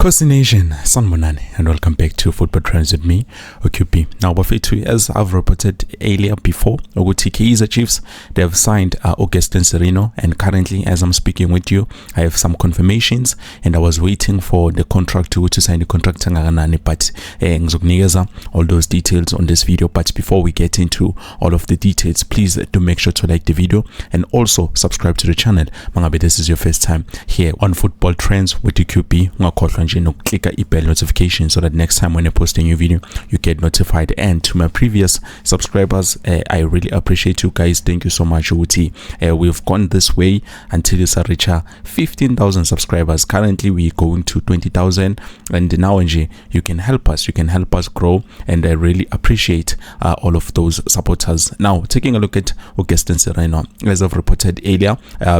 Khosi Nation, Sanmonani, and welcome back to Football Trends with me, OQP. Now, Bafetu, as I've reported earlier before, Kaizer Chiefs, they have signed Gaston Sirino, and currently, as I'm speaking with you, I have some confirmations, and I was waiting for the contract to sign the contract, but all those details on this video. But before we get into all of the details, please do make sure to like the video and also subscribe to the channel. Mangabe, this is your first time here on Football Trends with OQP. Click a bell notification so that next time when I post a new video you get notified. And to my previous subscribers, I really appreciate you guys. Thank you so much. We've gone this way until it's reach 15,000 subscribers. Currently we're going to 20,000, and now you can help us grow, and I really appreciate all of those supporters. Now, taking a look at Gaston Sirino, as I've reported earlier,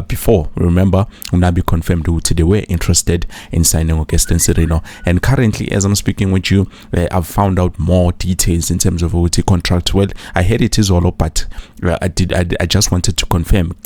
before, remember, Makaab confirmed that they were interested in signing Gaston Sirino, and currently as I'm speaking with you, I've found out more details in terms of the contract. Well, I heard it is all, but I just wanted to confirm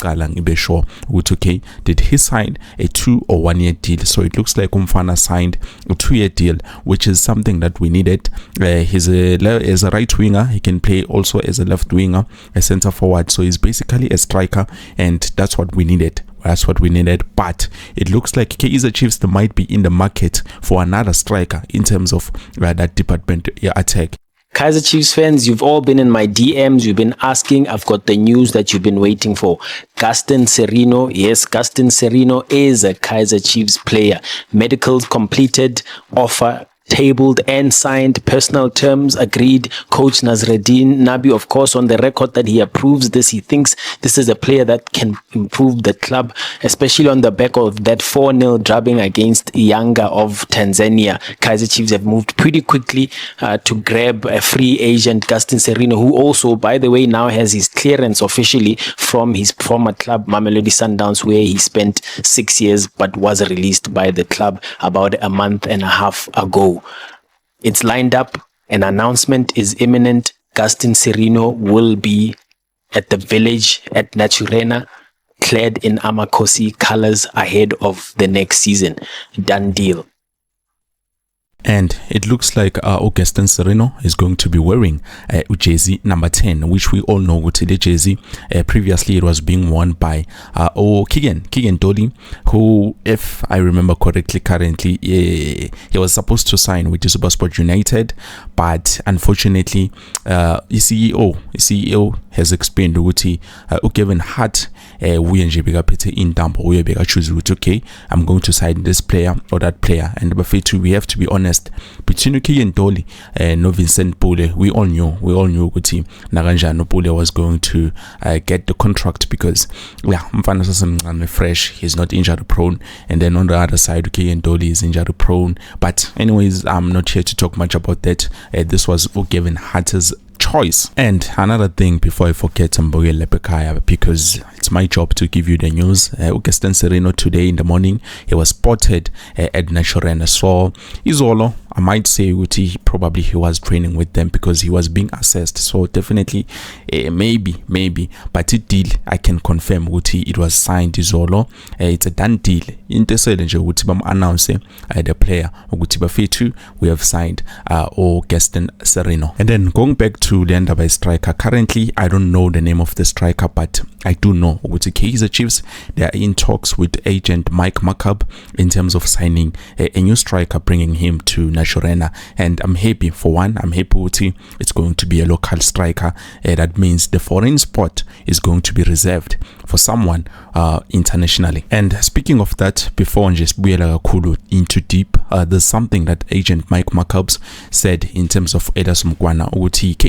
sure okay, did he sign a 2 or 1 year deal? So it looks like Umfana signed a 2-year deal, which is something that we needed. He's as a right winger, he can play also as a left winger, a center forward, so he's basically a striker, and that's what we needed. But it looks like Kaizer Chiefs might be in the market for another striker in terms of that department attack. Kaizer Chiefs fans, you've all been in my DMs, you've been asking, I've got the news that you've been waiting for. Gaston Sirino, yes, Gaston Sirino is a Kaizer Chiefs player. Medicals completed, offer tabled and signed, personal terms agreed. Coach Nasreddin Nabi, of course, on the record that he approves this. He thinks this is a player that can improve the club, especially on the back of that 4-0 drubbing against Yanga of Tanzania. Kaizer Chiefs have moved pretty quickly to grab a free agent, Gaston Sirino, who also, by the way, now has his clearance officially from his former club, Mamelodi Sundowns, where he spent 6 years but was released by the club about a month and a half ago. It's lined up. An announcement is imminent. Gaston Sirino will be at the village at Naturena, clad in Amakosi colors ahead of the next season. Done deal. And it looks like Gaston Sirino is going to be wearing jersey number 10, which we all know what the jersey. Previously, it was being worn by Keegan Dolly, who, if I remember correctly, currently he was supposed to sign with the SuperSport United, but unfortunately, the CEO has explained that given Hart in Tampa, we choose okay, I'm going to sign this player or that player. And we have to be honest, between Uki and Dolly no Vincent Pule, we all knew Uti Naranjano Pule was going to get the contract, because Mfana fresh, he's not injury prone, and then on the other side Uki and Dolly is injury prone. But anyways, I'm not here to talk much about that. This was given Hatter's choice. And another thing before I forget, because it's my job to give you the news. Gaston Sirino today in the morning, he was spotted at Naturena. So Izolo, I might say he was training with them because he was being assessed. So definitely maybe, but it deal I can confirm it was signed Izolo. It's a done deal. In the announce the player we have signed Gaston Sirino. And then going back to the end by striker, currently I don't know the name of the striker, but I do know with the Kaizer Chiefs, they are in talks with agent Mike Makaab in terms of signing a new striker, bringing him to Naturena. And I'm happy for one. I'm happy with it. It's going to be a local striker. That means the foreign spot is going to be reserved for someone internationally. And speaking of that, before just into deep, there's something that agent Mike Makaab said in terms of Edas Mukwana.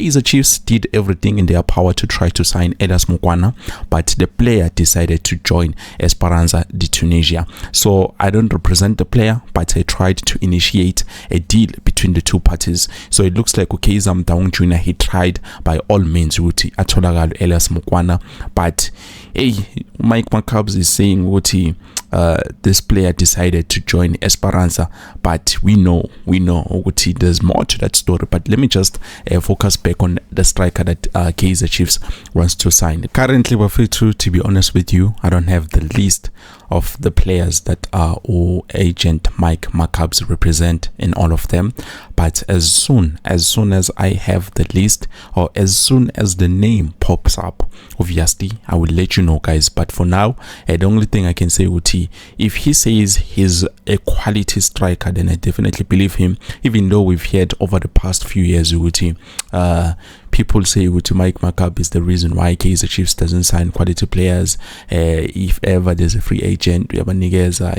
Kaizer Chiefs did everything in their power to try to sign Edas Mukwana, but the player decided to join Esperanza de Tunisia. So I don't represent the player, but I tried to initiate a deal between the two parties. So it looks like Kaizer Mtaung Jr., he tried by all means Atolagal Edas Mukwana, but Mike Makaab is saying this player decided to join Esperanza, but we know ukuthi there's more to that story. But let me just focus back on the striker that Kaizer Chiefs wants to sign. Currently, Bafethu, to be honest with you, I don't have the list of the players that agent Mike Makaab represent in all of them, but as soon as I have the list, or as soon as the name pops up, obviously I will let you know, guys. But for now, the only thing I can say, Uti, if he says he's a quality striker, then I definitely believe him, even though we've heard over the past few years, Uti, people say Mike Makaab is the reason why Kaizer Chiefs doesn't sign quality players. If ever there's a free agent, we have a Nigeza,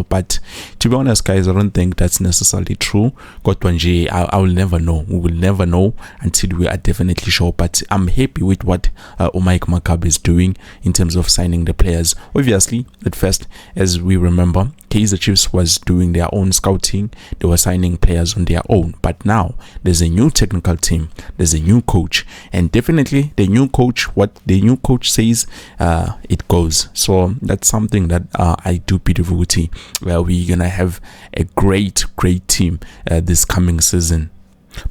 but to be honest, guys, I don't think that's necessarily true. I will never know. We will never know until we are definitely sure. But I'm happy with what Mike Makaab is doing in terms of signing the players. Obviously, at first, as we remember, Kaizer Chiefs was doing their own scouting. They were signing players on their own. But now there's a new technical team. There's a new coach, and definitely the new coach, what the new coach says, it goes. So that's something that I do believe where we're gonna have a great team this coming season.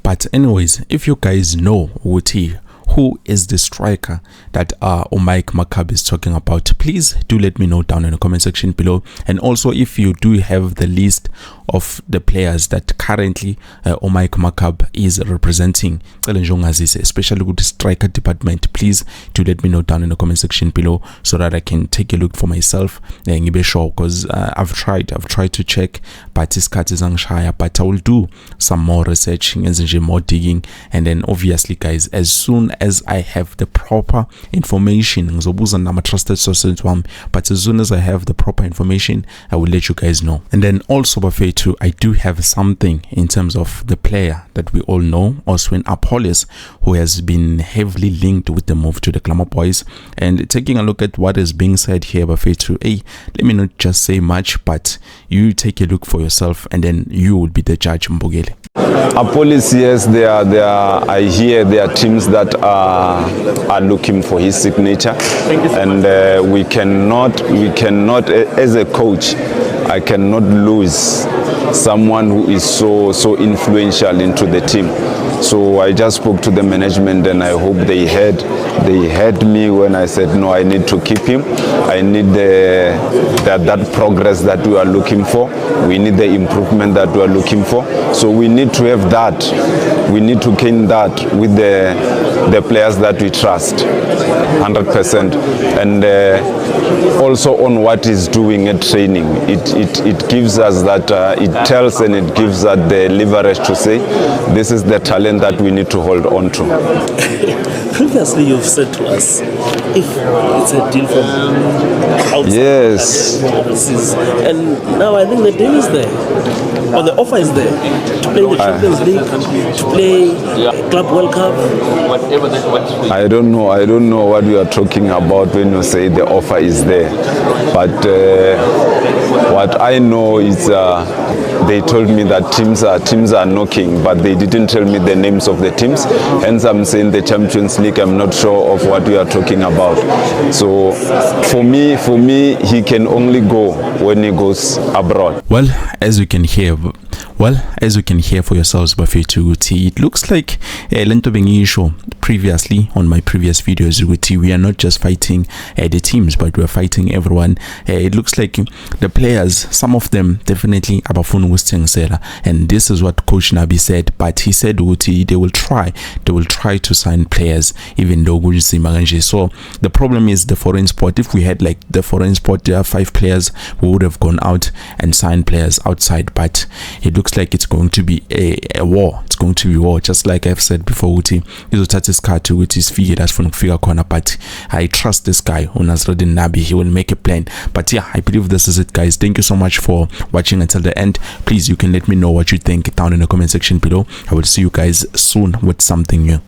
But anyways, if you guys know who is the striker that Mike Makaab is talking about, please do let me know down in the comment section below. And also, if you do have the list of the players that currently Mike Makaab is representing, especially with the striker department, please do let me know down in the comment section below so that I can take a look for myself and be sure, because I've tried to check, but I will do some more researching and more digging, and then obviously, guys, as soon as I have the proper information, I'm a trusted source, but as soon as I have the proper information, I will let you guys know. And then also, I do have something in terms of the player that we all know, Oswin Appolies, who has been heavily linked with the move to the Glamour Boys. And taking a look at what is being said here, let me not just say much, but you take a look for yourself, and then you will be the judge, Mbogele. Appolies, yes, I hear there are teams that are looking for his signature, and we cannot, as a coach, I cannot lose someone who is so influential into the team. So I just spoke to the management, and I hope they heard me when I said no, I need to keep him. I need that progress that we are looking for. We need the improvement that we are looking for. So we need to have that. We need to gain that with the players that we trust, 100%. And also on what he's doing at training, it gives us that, it tells and it gives us the leverage to say this is the talent that we need to hold on to. Previously, you've said to us, if it's a deal from outside, yes, overseas, and now I think the deal is there, or the offer is there, to play the Champions League, to play Club World Cup, whatever that. I don't know what you are talking about when you say the offer is there, but what I know is they told me that teams are knocking, but they didn't tell me the names of the teams. Hence, I'm saying the Champions League. I'm not sure of what we are talking about. So, for me, he can only go when he goes abroad. Well, as you can hear for yourselves, it looks like lento bengisho previously on my previous videos, we are not just fighting the teams, but we are fighting everyone. It looks like the players, some of them definitely abafuna ukusithengisela, and this is what Coach Nabi said. But he said they will try to sign players even though kunzima kanje. So the problem is the foreign sport. If we had like the foreign sport, there are 5 players, we would have gone out and signed players outside. But it looks like it's going to be a war. It's going to be war, just like I've said before. Izothatha isikhathi ukuthi sifike la sifuna ukufika khona, but I trust this guy Nasreddin Nabi. He will make a plan. But yeah, I believe this is it, guys. Thank you so much for watching until the end. Please, you can let me know what you think down in the comment section below. I will see you guys soon with something new.